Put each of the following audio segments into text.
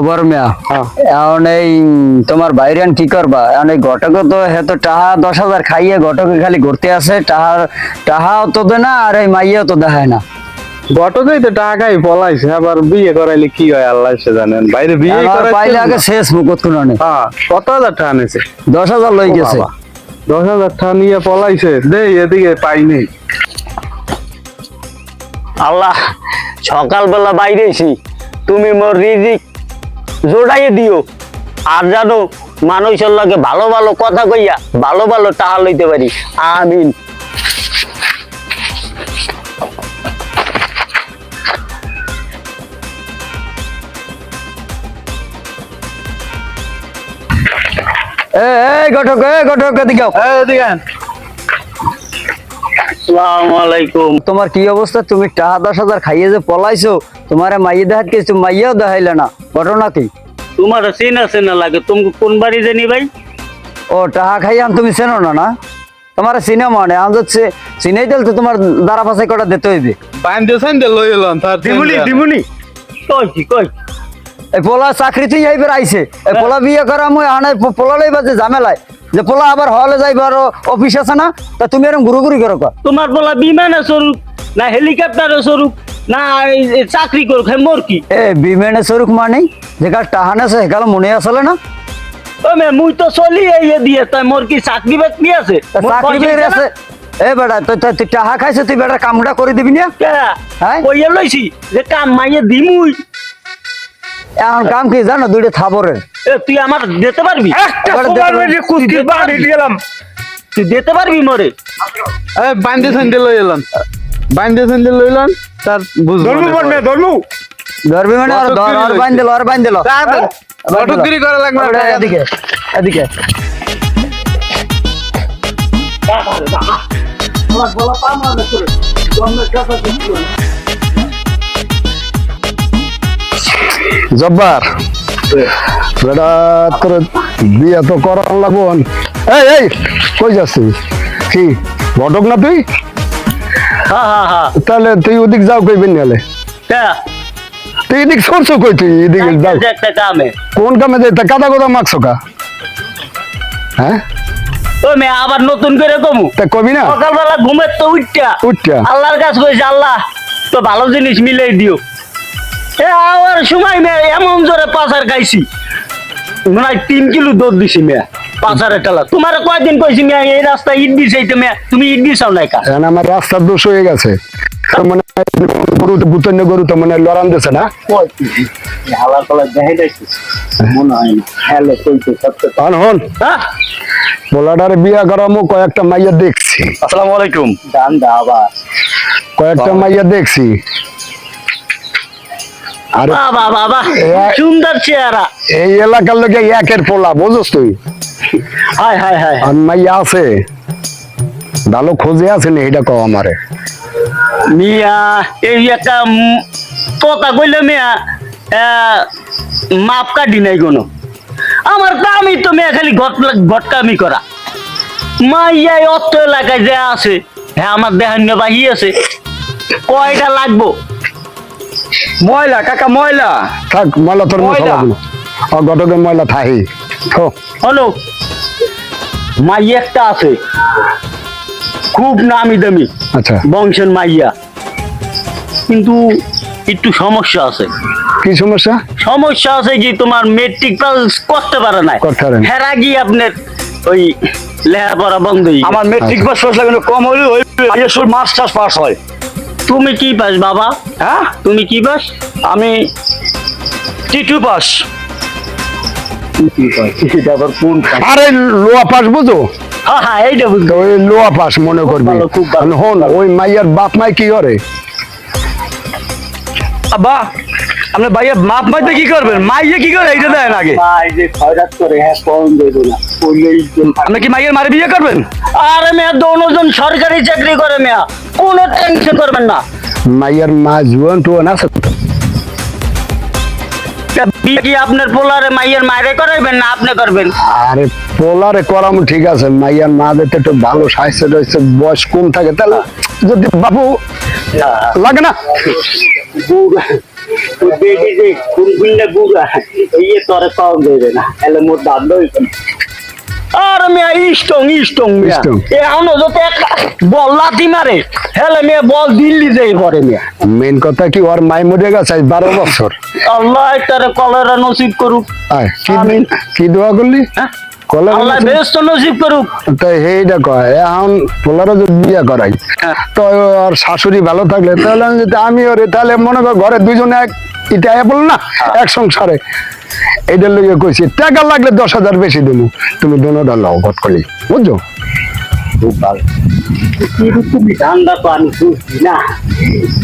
বর্মিয়া এখন এই তোমার বাইরে কি করবা এখন এই ঘটক তো হেতো টাহা 10,000 খাইয়ে ঘটকে খালি ঘুরতে আসে টাহাও তো দে না আর এই মাইয়াও তো দেখায় না। ঘটকই তো টাকাই পলাইছে, আবার বিয়ে করাইলে কি হয় আল্লাহ সে জানেন। বাইরে বিয়ে পাইলে আগে শেষ মুকুত কোনে। হ্যাঁ, কত হাজার টাকা নিয়েছে? 10,000 লই গেছে। 10,000 টাকা নিয়ে পলাইছে। দে এদিকে পাইনি। আল্লাহ, সকালবেলা বাইরে এসি, তুমি মোর রিজিক জোড়াইয়ে দিও। আর জানো মানুষের লগে ভালো ভালো কথা কইয়া ভালো ভালো টাকা লইতে পারি। আমিন। এই ঘটক এদিকে এদিকে আসসালামু আলাইকুম। তোমার কি অবস্থা? তুমি টাকা 10,000 খাইয়ে যে পলাইছো, তোমারে মাইয়ে দেখাত কিছু মাইয়াও দেখাইলে না, ঘটনা কি? তোমার চেনা লাগে। তুমি কোন বাড়ি জানি ভাই? ও টাকা খাইয়ে তুমি চেনো না? না তোমার চিনে মানে আম যাচ্ছে চিনেই দিল তো তোমার দ্বারা পাশে কটা দিতে হইবে। বান্ধে লই এলাম তার দিমুনি কই এই পোলা চাকরি তুই যাইবার আইছে, এই পোলা বিয়ে করা মুই আনাই পোলা লইবা যে ঝামেলায় যে পোলা আবার হলে যাইবার অফিস আছে না, তা তুমি এরকম ঘুরুঘুরি করো। তোমার বলা বিমানে চড়ুক না হেলিকপ্টারে চড়ুক না চাকরি করুক, হ্যাঁ মোর কি? বিমানে চড়ুক মানে যেকাল টাহান আছে সেকাল মনে আসলে না? মুই তো চলি এই দিয়ে, তাই মোর কি চাকরি বাকরি আছে? চাকরি বের আছে। এ বেটা তুই টাহা খাইছে, তুই বেটা কামটা করে দিবি না? হ্যাঁ কইয়া লইছি যে কাম মাইয়ে দিমুই। এখন কাম কি জানো? দুইটা থাবরের। তুই আমার দিতে পারবি? তুই দিতে পারবি মোরে? বান্ধে লই এলাম তার ধরবি মানে আর বাইন দিল ঘটকগিরি করা লাগবে না। এদিকে এদিকে জব্বার বেটা তোর বিয়ে তো করার লাগবো। এই কই যাচ্ছিস? কি ঘটক না তুই? তাহলে তুই ওদিক যাও কইবেন নালে তুই এদিক সরছো কই? তুই এদিকে যাও কোন কামে যাই? তা কাদা কথা মাখছো কা? হ্যাঁ আবার নতুন করে কমু তা কবি না? সকালবেলা ঘুমের তো উঠটা আল্লাহর কাছে কইছে আল্লাহ তো ভালো জিনিস মিলাই দিও। আমার সময় এমন জোরে পাচার খাইছি, মনে হয় 3 কিলো দুধ দিছি মেয়া পাচারের টালা। তোমার কয়দিন কইছি মেয়া এই রাস্তা ইট দিছে, মেয়া তুমি ইট দিছাও নাই কা? আমার রাস্তার দোষ হয়ে গেছে। মানে গরু তো বুতন্য গরু তো মানে লড়ান দিছে না। হালার পালা দেখাই যাইছিস মনে হয় না। হ্যালো কইতে সত্যি হন পোলাটারে বিয়া করামো, কয়েকটা মাইয়া দেখছি। আসসালামু আলাইকুম। দান দাবা কয়েকটা মাইয়া দেখছি। বাবা বাবা সুন্দর চেহারা। এই এলাকার লোকে একের পোলা বুঝছ তুই? হায় হায় হায় আর মাইয়া আছে ভালো খোঁজে আছে না? এটা কও আমারে। মিয়া এই একটা কথা কইলে মিয়া মাপ কাটি নাই কোনো। আমার কামই তো মেয়ে খালি ঘটকামি করা। মাইয়া অত এলাকায় যে আছে, হ্যাঁ আমার দেহান্য বাহি আছে। কয়টা লাগবো? ময়লা কাকা ময়লা থাক ময়লা তোর ময়লা। ঘটকের ময়লা থাহি হলো মাইয়া একটা আছে খুব নামি দামি, আচ্ছা বংশের মাইয়া, কিন্তু একটু সমস্যা আছে। কি সমস্যা? সমস্যা আছে কি তোমার মেট্রিক পাস করতে পারে না। হেরা গিয়ে আপনার ওই লেখাপড়া বন্ধ। আমার মেট্রিক পাস কিন্তু কম হলে ওই মাস্টার্স পাস হয়। তুমি কি পাস বাবা? হ্যাঁ তুমি কি পাস? আমি টি2 পাস। আরে লোয়া পাস বুঝো? হ্যাঁ হ্যাঁ এইটা বুঝলো। ওই লোয়া পাস মনে করবি। খুব ভালো। হন ওই মাইয়ার বাপ মাই কি করে? আব্বা আপনি ভাইয়া মাপ মাইতে কি করবেন? মাইয়ে কি করে এইটা দেন আগে। ভাই যে খয়রাত করে হ্যাঁ কম দেব না কইলেই আপনি কি মাইয়ের মারে বিয়ে করবেন? আরে মেয়া দোনোজন সরকারি চাকরি করে মেয়া, কোনো টেনশন করবেন না। মাইয়ার মা জুয়ান টুয়ান আছে? বিয়ে কি আপনার পোলারে মাইয়ের মায়েরে করাইবেন না আপনি করবেন? আরে পোলারে করাম ঠিক আছে, মাইয়ার মা যেতে একটু ভালো স্বাস্থ্য রয়েছে, বয়স কম থাকে, তাহলে যদি বাবু লাগে না ওই বেডি যে গুনগুনটা গুড়া এই তোরে কম দেবে না এলে মোর দাঁত দই আর মিয়া স্ট্রং মিয়া Strong. এখন যত একটা বল লাথি মারে হেলে মিয়া বল দিল্লি যাই পরে মিয়া মেন কথা কি ওর মাই মরে গেছে 12 বছর। আল্লাহ তারে কলেরা নসিব করুক আয় আমিন। কি দোয়া করলি? হ্যাঁ? কলে আল্লাহ বেহেশত নসিব করুক তাই এইটা কয় এখন পোলারও যদি বিয়ে করাই হ্যাঁ। তো ওর শাশুড়ি ভালো থাকলে তাহলে যদি আমি ওরে তাহলে মনে কর ঘরে দুজনে এক ইটা বল না এক সংসারে এইটার লইয়া কইছি টাকা লাগলে 10,000 বেশি দেবো তুমি দোনোটা লও ভট করলি বুঝছো? খুব ভালো তুমি ঠান্ডা তো আমি বুঝছি না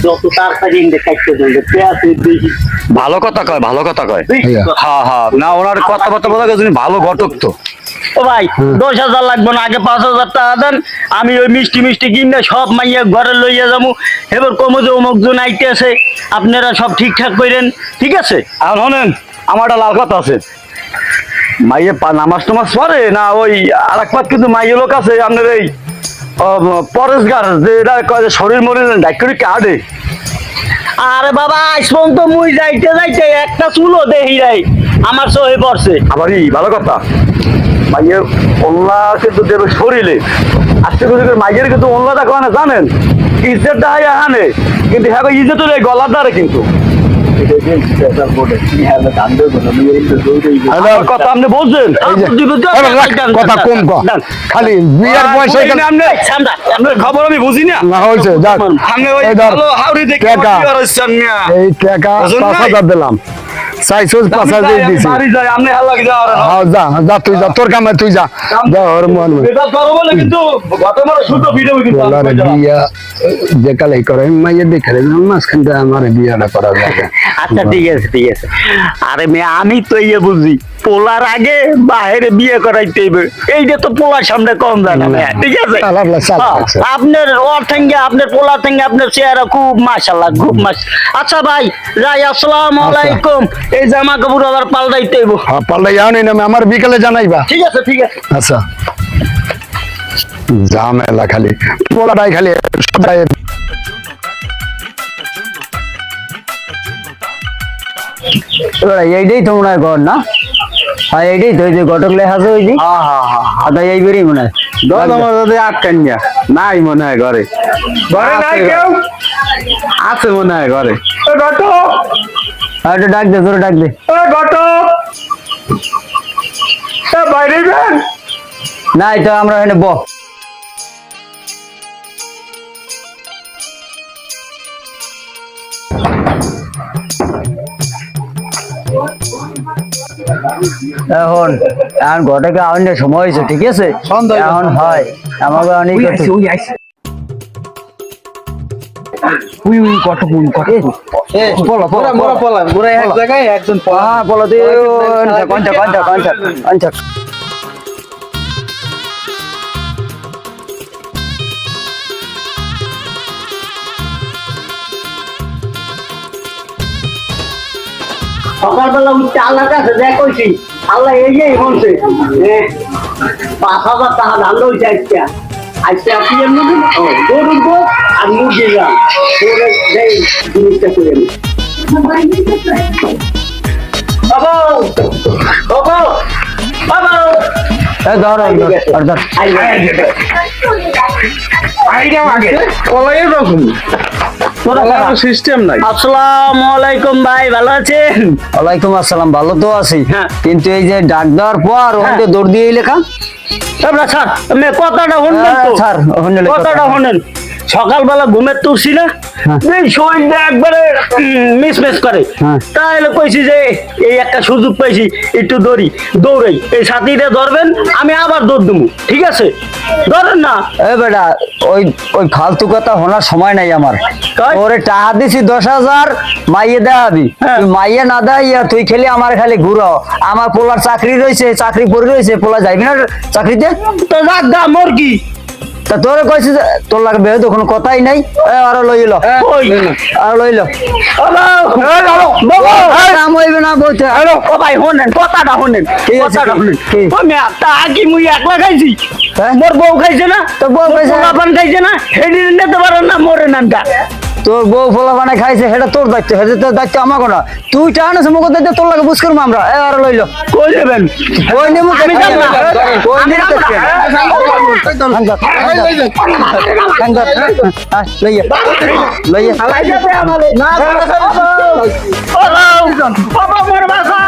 যত তাড়াতাড়ি দেখাইতে দেবে পেঁয়াজ বেশি ভালো কথা কয় ভালো কথা কয় ভাইয়া। হ্যাঁ হ্যাঁ না ওনার কথাবার্তা বলা গেছে ভালো ঘটক তো ও ভাই 10,000 লাগবে না আগে 5,000 টাকা দেন আমি ওই মিষ্টি কিনে সব মাইয়া ঘরে লইয়া যাবো এবার কমে যে অমুক জন আইতেছে আপনারা সব ঠিকঠাক করেন ঠিক আছে এখন শোনেন আমার একটা লাল কথা আছে মাইয়ে নামাজ টামাজ পড়ে না ওই আর এক পাত কিন্তু মাইয়ে লোক আছে আপনার এই পরেশগার যে এটা কয় যে শরীর মরির ডাক্তারি কার্ডে আরে বাবা আইসপন তো মুই যাইতে একটা চুলো দেখি যাই আমার সহে পড়ছে আবারই ভালো কথা মাইয়ে ওল্লা কিন্তু দেবে শরীরে আজকে কিন্তু মাইয়ের কিন্তু ওল্লাটা কয় না জানেন ইজ্জতটা হয় হানে কিন্তু হ্যাঁ ইজ্জত গলার দ্বারে কিন্তু আমার কথা আপনি বলছেন এই যে, এবার রাখ, কথা কম কর। খালি বিয়ের পয়সা আপনার খবর আমি বুঝি না না হয়েছে যাক আপনি ওই এই ধর, ভালো হাওড়ি দেখে টাকা। কি আর হচ্ছেন মিয়া? এই টাকা বুঝুন নাই? 5,000 দিলাম চাইছস আমি 5,000 যাই, আমি দিছি বাড়ি যাই, আপনি হাল্লা কি যাওয়ার না? হ্যাঁ যা যা তুই যা তোর কামে তুই যা যা ওর মন বেতাল করবো বলে কিন্তু গতবার শুদ্ধ ভিডিও কিন্তু আমি বলারে কই দিলাম। বিয়া যে কালাই করে মাইয়া দেখে রে মাঝখান দিয়ে আমার বিয়াটা করা যাবে আচ্ছা ঠিক আছে আরে মেয়ে আমি তো ইয়ে বুঝি পোলার আগে বাইরে বিয়ে করাইতে হইবে এইটা তো পোলার সামনে কম জানা মেয়ে, ঠিক আছে আল্লাহ আল্লাহ চাল হ্যাঁ, রাখছে। আপনার ওর থেকে আপনার পোলার থেকে আপনার চেহারা খুব মাশাআল্লাহ খুব আচ্ছা ভাই যাই আসসালামু আলাইকুম এই জামা কাপড় আবার পাল্টাইতে হইব হ্যাঁ পাল্লা যাওনি না আমার বিকালে জানাইবা ঠিক আছে আচ্ছা ঝামেলা খালি পোলাটাই খালি সবাই এইটাই তো মনে হয় ঘর না হ্যাঁ এইটাই তো ওই যে ঘটক লেখা আছে ওই যে আদা এইবারই মনে হয় দশ আমার দাদা আটকান্যা নাই মনে হয় ঘরে ঘরে নাই কেউ আছে মনে হয় ঘরে আর একটু ডাক দে তোরে ডাক দে বাইরে যান না এটা আমরা এখানে ব এখন এখন ঘটকে আউনের সময় হয়েছে ঠিক আছে এখন হয় আমাকে অনেক মোরা পলাম মোরা এক জায়গায় একজন বলো দে কঞ্চা কঞ্চা কঞ্চা কঞ্চা সকালবেলা উঠতে আল্লাহর কাছে দেখ কইছি আল্লাহ এই যে বলছে 5,000 টাকা ধান হইছে আজকে আপনি এমনি গরুর গো আর মুরগি যান করে দেই জিনিসটা করে নি বাবা বাবা বাবা ধর ধর পলাইয়ের রকম সিস্টেম নাই আসসালামু আলাইকুম ভাই ভালো আছেন ওয়ালাইকুম আসসালাম ভালো তো আছি হ্যাঁ। কিন্তু এই যে ডাক দেওয়ার পর ওখানে দৌড় দিয়ে লেখা তোমরা স্যার আমি কথাটা শুনবেন তো স্যার ওখানে কথাটা শুনেন সকালবেলা ঘুমের তুলছি না এই শরীরটা একবারে মিস করে হ্যাঁ। তাহলে কইছি যে এই একটা সুযোগ পাইছি একটু দৌড়াই এই সাথীটা ধরবেন আমি আবার দৌড় দেবো ঠিক আছে ধরেন না এ বেটা ওই ওই ফালতু কথা শোনার সময় নাই আমার কই? ওরে টাকা দিছি 10,000 মাইয়ে দেখাবি হ্যাঁ। তুই মাইয়ে না দেখাইয়া তুই খেলি আমার খালি ঘুরো আমার পোলার চাকরি রয়েছে চাকরি পড়ে রয়েছে পোলা যাইবি না চাকরিতে তো রাখ গা মোর কি তা তোরে কইছে যে তোর লাগে বেহে তো কোনো কথাই নাই আরো লইল ওই আর লইল বাবা নাম হইবে না বলতে ও ভাই শোনেন কথাটা শোনেন ঠিক আছে, কথাটা শোনেন কি? ও মেয়া তা কি মুই একলা খাইছি হ্যাঁ? মোর বউ খাইছে না তো বউ খাইছে। খাইছে না হেডি নিতে পারেন না মোরে নামটা তোর বউ ফলা বানায় খাইছে সেটা তোর দায়িত্ব, সেটা তোর দায়িত্ব আমাকে না। তুই টাকা মুখ দায়িত্ব তোর লাগে বুঝ করবো আমরা। আর লইলো কই যাবেন কই নেবো আমি যাব না। কই নেবো লইয়া লইয়া বাবা মোর বাসা